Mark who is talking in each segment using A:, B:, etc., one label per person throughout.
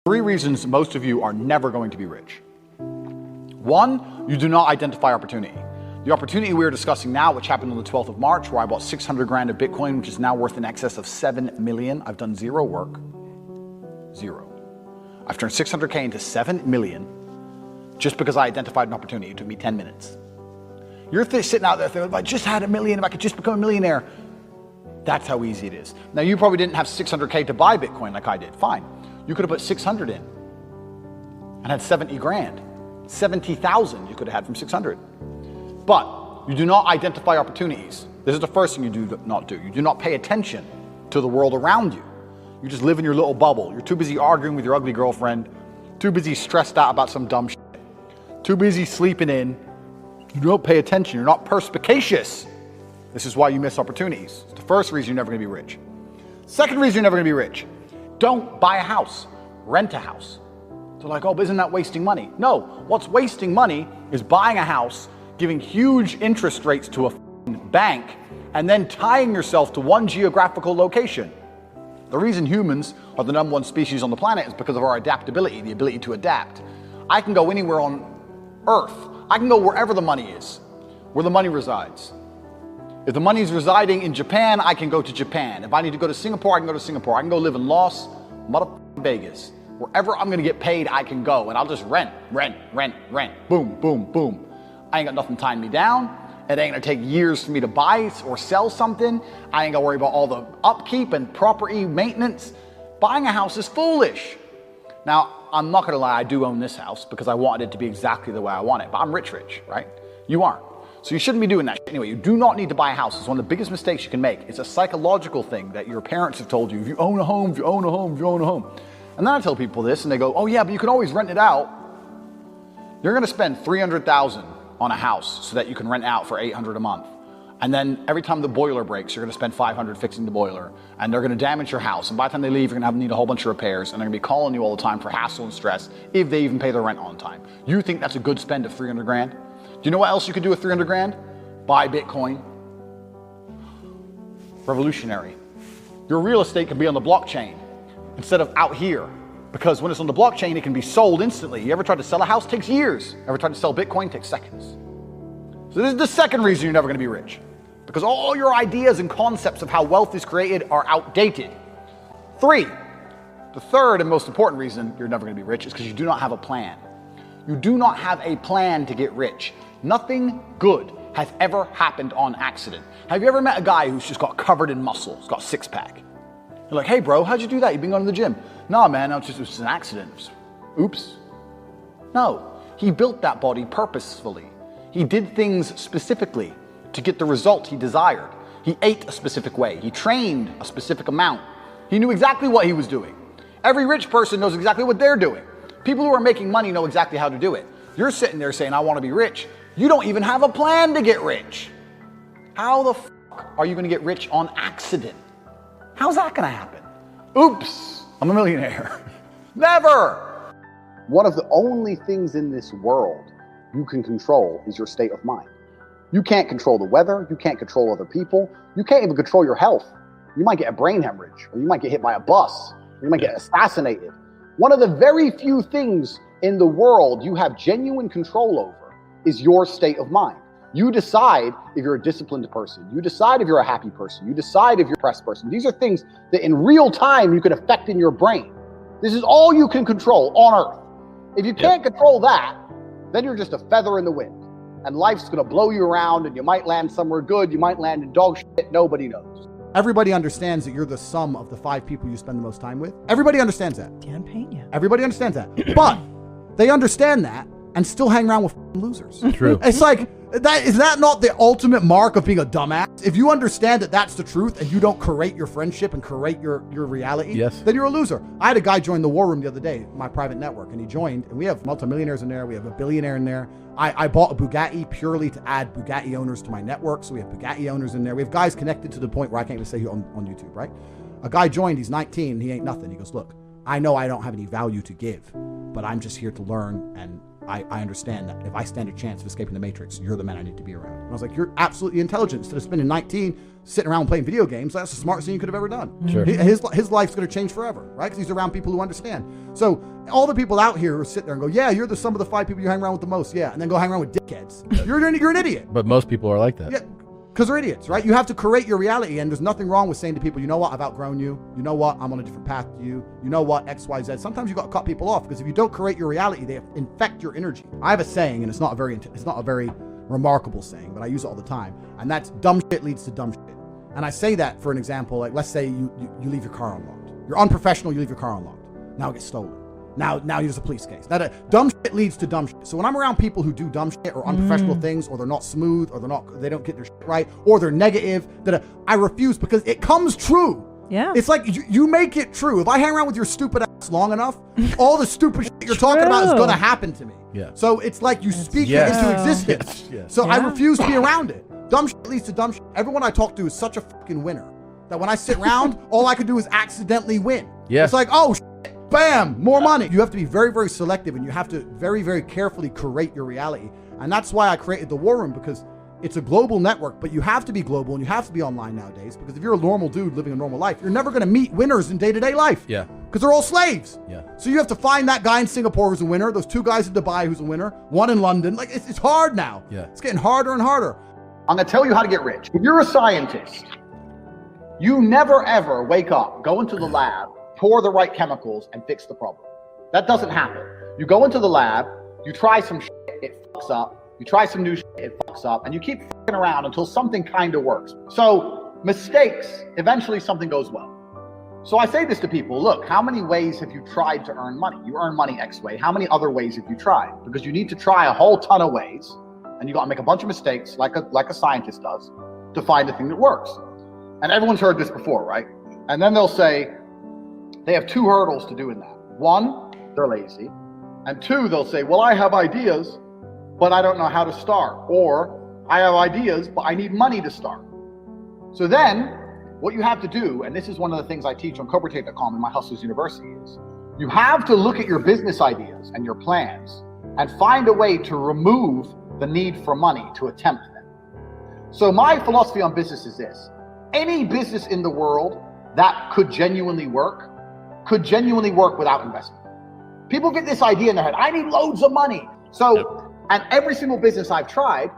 A: Three reasons most of you are never going to be rich. One, you do not identify opportunity. The opportunity we are discussing now, which happened on the 12th of March, where I bought 600 grand of Bitcoin, which is now worth in excess of 7 million. I've done zero work. Zero. I've turned 600K into 7 million just because I identified an opportunity. It took me 10 minutes. You're sitting out there thinking, if I just had $1 million, if I could just become a millionaire. That's how easy it is. Now, you probably didn't have 600K to buy Bitcoin like I did. Fine. You could have put 600 in and had 70 grand. 70,000 you could have had from 600. But you do not identify opportunities. This is the first thing you do not do. You do not pay attention to the world around you. You just live in your little bubble. You're too busy arguing with your ugly girlfriend, too busy stressed out about some dumb shit, too busy sleeping in. You don't pay attention. You're not perspicacious. This is why you miss opportunities. It's the first reason you're never going to be rich. Second reason you're never going to be rich. Don't buy a house. Rent a house. They're like, oh, but isn't that wasting money? No, what's wasting money is buying a house, giving huge interest rates to a bank, and then tying yourself to one geographical location. The reason humans are the #1 species on the planet is because of our adaptability, the ability to adapt. I can go anywhere on Earth. I can go wherever the money is, where the money resides. If the money is residing in Japan, I can go to Japan. If I need to go to Singapore, I can go to Singapore. I can go live in Las Vegas. Wherever I'm gonna get paid, I can go, and I'll just rent. Boom, boom, boom. I ain't got nothing tying me down. It ain't gonna take years for me to buy or sell something. I ain't gotta worry about all the upkeep and property maintenance. Buying a house is foolish. Now, I'm not gonna lie, I do own this house because I wanted it to be exactly the way I want it, but I'm rich, right? You aren't. So you shouldn't be doing that. Anyway, you do not need to buy a house. It's one of the biggest mistakes you can make. It's a psychological thing that your parents have told you. If you own a home, if you own a home, if you own a home. And then I tell people this and they go, oh yeah, but you can always rent it out. You're gonna spend $300,000 on a house so that you can rent out for $800 a month. And then every time the boiler breaks, you're gonna spend $500 fixing the boiler, and they're gonna damage your house. And by the time they leave, you're gonna need a whole bunch of repairs, and they're gonna be calling you all the time for hassle and stress if they even pay their rent on time. You think that's a good spend of 300 grand? Do you know what else you could do with 300 grand? Buy Bitcoin. Revolutionary. Your real estate can be on the blockchain instead of out here, because when it's on the blockchain, it can be sold instantly. You ever tried to sell a house? It takes years. Ever tried to sell Bitcoin? It takes seconds. So this is the second reason you're never gonna be rich, because all your ideas and concepts of how wealth is created are outdated. 3, the third and most important reason you're never gonna be rich is because you do not have a plan. You do not have a plan to get rich. Nothing good has ever happened on accident. Have you ever met a guy who's just got covered in muscle, he's got a six-pack? You're like, hey bro, how'd you do that? You've been going to the gym. No man, it was just an accident. Oops. No, he built that body purposefully. He did things specifically to get the result he desired. He ate a specific way. He trained a specific amount. He knew exactly what he was doing. Every rich person knows exactly what they're doing. People who are making money know exactly how to do it. You're sitting there saying, I want to be rich. You don't even have a plan to get rich. How the f are you going to get rich on accident? How's that going to happen? Oops, I'm a millionaire. Never.
B: One of the only things in this world you can control is your state of mind. You can't control the weather. You can't control other people. You can't even control your health. You might get a brain hemorrhage, or you might get hit by a bus, or you might get assassinated. One of the very few things in the world you have genuine control over is your state of mind. You decide if you're a disciplined person. You decide if you're a happy person. You decide if you're a depressed person. These are things that in real time you can affect in your brain. This is all you can control on Earth. If you can't control that, then you're just a feather in the wind. And life's gonna blow you around, and you might land somewhere good, you might land in dog shit, nobody knows.
C: Everybody understands that you're the sum of the 5 people you spend the most time with. Everybody understands that.
D: Campaign, yeah.
C: Everybody understands that. But they understand that and still hang around with losers.
E: True.
C: It's like, is that not the ultimate mark of being a dumbass? If you understand that that's the truth and you don't curate your friendship and curate your reality,
E: yes,
C: then you're a loser. I had a guy join the War Room the other day, my private network, and he joined, and we have multimillionaires in there. We have a billionaire in there. I bought a Bugatti purely to add Bugatti owners to my network. So we have Bugatti owners in there. We have guys connected to the point where I can't even say who on YouTube, right? A guy joined, he's 19, he ain't nothing. He goes, look, I know I don't have any value to give, but I'm just here to learn and I understand that if I stand a chance of escaping the Matrix, you're the man I need to be around. And I was like, you're absolutely intelligent. Instead of spending 19 sitting around playing video games, that's the smartest thing you could have ever done.
D: Sure.
C: His life's going to change forever, right? Because he's around people who understand. So all the people out here who sit there and go, yeah, you're the sum of the 5 people you hang around with the most. Yeah. And then go hang around with dickheads. You're an idiot.
D: But most people are like that.
C: Yeah. Because they're idiots, right? You have to create your reality, and there's nothing wrong with saying to people, you know what, I've outgrown you. You know what, I'm on a different path to you. You know what, X, Y, Z. Sometimes you got to cut people off, because if you don't create your reality, they infect your energy. I have a saying, and it's not a very remarkable saying, but I use it all the time, and that's dumb shit leads to dumb shit. And I say that for an example, like let's say you leave your car unlocked. You're unprofessional, you leave your car unlocked. Now it gets stolen. Now there's a police case. Now, dumb shit leads to dumb shit. So when I'm around people who do dumb shit or unprofessional things, or they're not smooth, or they don't get their shit right, or they're negative, I refuse, because it comes true.
E: Yeah.
C: It's like you make it true. If I hang around with your stupid ass long enough, all the stupid shit you're talking about is gonna happen to me.
D: Yeah.
C: So it's like you speak it into existence.
D: Yes.
C: So I refuse to be around it. Dumb shit leads to dumb shit. Everyone I talk to is such a fucking winner that when I sit around, all I can do is accidentally win.
D: Yeah.
C: It's like, oh, bam, more money. You have to be very, very selective, and you have to very, very carefully curate your reality. And that's why I created the War Room, because it's a global network, but you have to be global and you have to be online nowadays, because if you're a normal dude living a normal life, you're never going to meet winners in day-to-day life.
D: Yeah.
C: Because they're all slaves.
D: Yeah.
C: So you have to find that guy in Singapore who's a winner, those 2 guys in Dubai who's a winner, 1 in London. Like, it's hard now.
D: Yeah.
C: It's getting harder and harder.
B: I'm going to tell you how to get rich. If you're a scientist, you never ever wake up, go into the lab, pour the right chemicals, and fix the problem. That doesn't happen. You go into the lab, you try some shit, it fucks up. You try some new shit, it fucks up. And you keep fucking around until something kind of works. So mistakes, eventually something goes well. So I say this to people, look, how many ways have you tried to earn money? You earn money X way. How many other ways have you tried? Because you need to try a whole ton of ways, and you got to make a bunch of mistakes like a scientist does to find the thing that works. And everyone's heard this before, right? And then they'll say they have 2 hurdles to do in that. 1, they're lazy. And 2, they'll say, well, I have ideas, but I don't know how to start. Or I have ideas, but I need money to start. So then what you have to do, and this is one of the things I teach on CobraTate.com in my Hustlers University, is you have to look at your business ideas and your plans and find a way to remove the need for money to attempt them. So my philosophy on business is this: any business in the world that could genuinely work without investment. People get this idea in their head, I need loads of money. So, and every single business I've tried,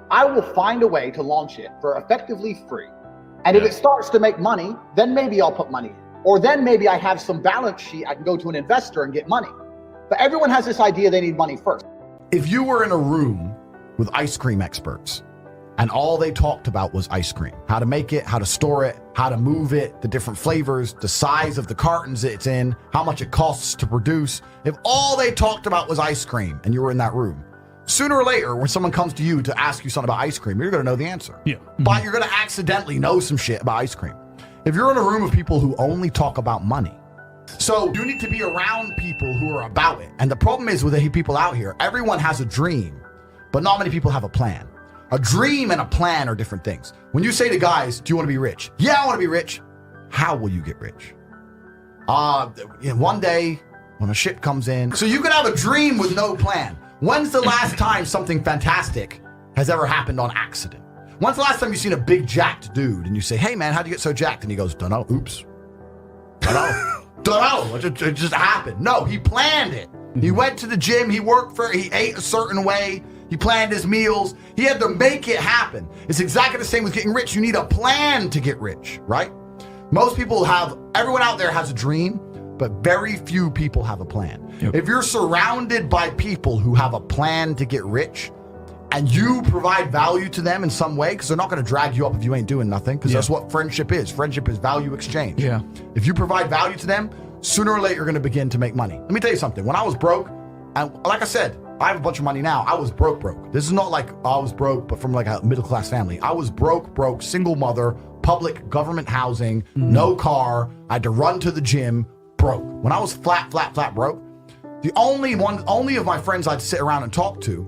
B: I will find a way to launch it for effectively free. And if it starts to make money, then maybe I'll put money in. Or then maybe I have some balance sheet, I can go to an investor and get money. But everyone has this idea they need money first.
F: If you were in a room with ice cream experts and all they talked about was ice cream, how to make it, how to store it, how to move it, the different flavors, the size of the cartons it's in, how much it costs to produce, if all they talked about was ice cream and you were in that room, sooner or later, when someone comes to you to ask you something about ice cream, you're going to know the answer.
D: Yeah.
F: But you're going to accidentally know some shit about ice cream. If you're in a room of people who only talk about money, so you need to be around people who are about it. And the problem is with the people out here, everyone has a dream, but not many people have a plan. A dream and a plan are different things. When you say to guys, do you want to be rich? Yeah, I want to be rich. How will you get rich? One day when a ship comes in. So you can have a dream with no plan. When's the last time something fantastic has ever happened on accident? When's the last time you've seen a big jacked dude and you say, hey man, how'd you get so jacked? And he goes, don't know, oops. Don't know, it just happened. No, he planned it. He went to the gym, he ate a certain way, he planned his meals, he had to make it happen. It's exactly the same with getting rich. You need a plan to get rich, right? Everyone out there has a dream, but very few people have a plan. Yep. If you're surrounded by people who have a plan to get rich and you provide value to them in some way, because they're not going to drag you up if you ain't doing nothing, because that's what friendship is. Friendship is value exchange. Yeah. If you provide value to them, sooner or later you're going to begin to make money. Let me tell you something. When I was broke, and like I said, I have a bunch of money now. I was broke. This is not like I was broke, but from like a middle-class family. I was broke, single mother, public government housing, no car. I had to run to the gym, broke. When I was flat broke, the only of my friends I'd sit around and talk to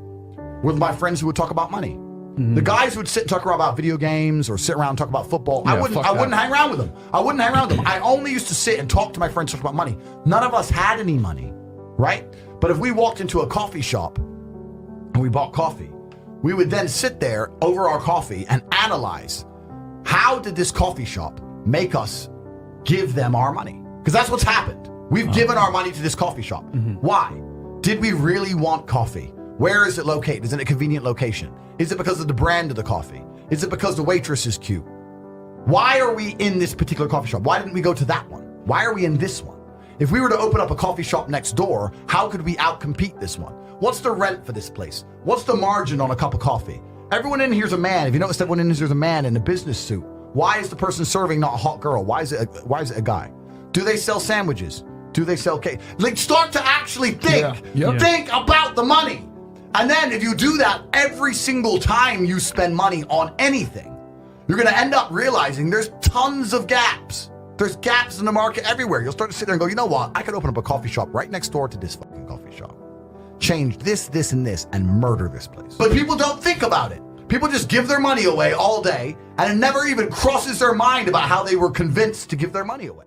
F: were my friends who would talk about money. The guys who would sit and talk about video games or sit around and talk about football, I wouldn't hang around with them. I only used to sit and talk to my friends talk about money. None of us had any money, right? But if we walked into a coffee shop and we bought coffee, we would then sit there over our coffee and analyze, how did this coffee shop make us give them our money? Because that's what's happened. We've given our money to this coffee shop. Why? Did we really want coffee? Where is it located? Is it a convenient location? Is it because of the brand of the coffee? Is it because the waitress is cute? Why are we in this particular coffee shop? Why didn't we go to that one? Why are we in this one? If we were to open up a coffee shop next door, how could we outcompete this one? What's the rent for this place? What's the margin on a cup of coffee? Everyone in here's a man. If you notice, everyone in here's a man in a business suit. Why is the person serving not a hot girl? Why is it a guy? Do they sell sandwiches? Do they sell cake? Like, start to actually think. Think about the money. And then if you do that every single time you spend money on anything, you're going to end up realizing there's tons of gaps. There's gaps in the market everywhere. You'll start to sit there and go, you know what? I could open up a coffee shop right next door to this fucking coffee shop. Change this, this, and this, and murder this place. But people don't think about it. People just give their money away all day, and it never even crosses their mind about how they were convinced to give their money away.